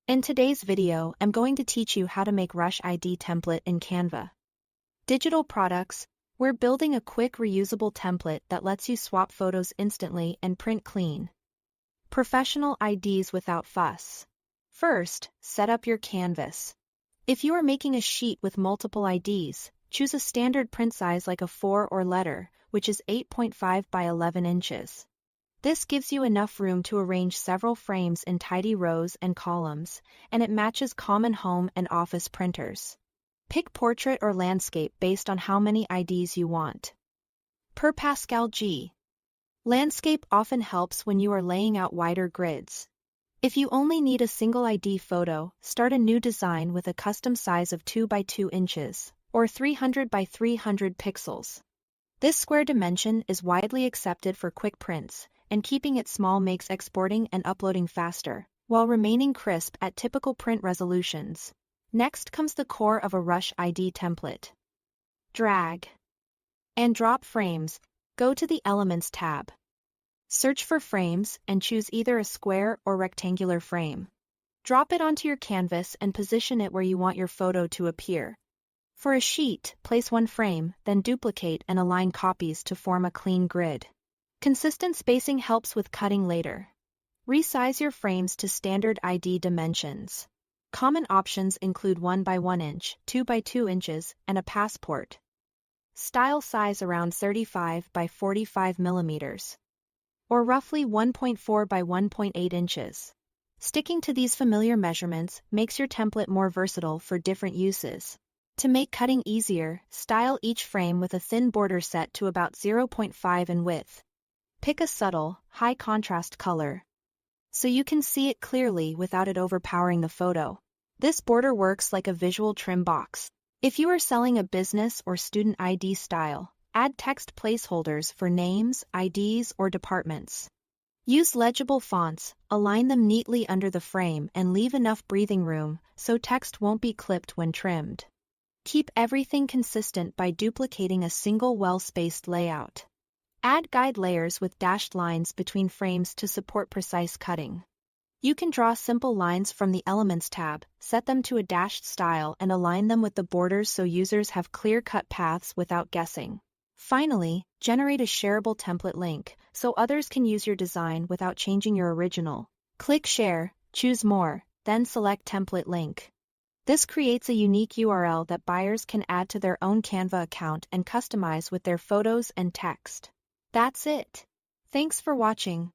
In today's video, I'm going to teach you how to make Rush ID template in Canva. Digital products. We're building a quick reusable template that lets you swap photos instantly and print clean. Professional IDs without fuss. First, set up your canvas. If you are making a sheet with multiple IDs, choose a standard print size like a 4 or letter, which is 8.5 by 11 inches. This gives you enough room to arrange several frames in tidy rows and columns, and it matches common home and office printers. Pick portrait or landscape based on how many IDs you want. Per Pascal G. Landscape often helps when you are laying out wider grids. If you only need a single ID photo, start a new design with a custom size of 2 by 2 inches, or 300 by 300 pixels. This square dimension is widely accepted for quick prints, and keeping it small makes exporting and uploading faster, while remaining crisp at typical print resolutions. Next comes the core of a Rush ID template. Drag and drop frames. Go to the Elements tab. Search for frames and choose either a square or rectangular frame. Drop it onto your canvas and position it where you want your photo to appear. For a sheet, place one frame, then duplicate and align copies to form a clean grid. Consistent spacing helps with cutting later. Resize your frames to standard ID dimensions. Common options include 1 by 1 inch, 2 by 2 inches, and a passport. Style size around 35 by 45 millimeters, or roughly 1.4 by 1.8 inches. Sticking to these familiar measurements makes your template more versatile for different uses. To make cutting easier, style each frame with a thin border set to about 0.5 in width. Pick a subtle, high-contrast color, so you can see it clearly without it overpowering the photo. This border works like a visual trim box. If you are selling a business or student ID style, add text placeholders for names, IDs, or departments. Use legible fonts, align them neatly under the frame and leave enough breathing room so text won't be clipped when trimmed. Keep everything consistent by duplicating a single well-spaced layout. Add guide layers with dashed lines between frames to support precise cutting. You can draw simple lines from the Elements tab, set them to a dashed style and align them with the borders so users have clear-cut paths without guessing. Finally, generate a shareable template link so others can use your design without changing your original. Click Share, choose More, then select Template Link. This creates a unique URL that buyers can add to their own Canva account and customize with their photos and text. That's it. Thanks for watching.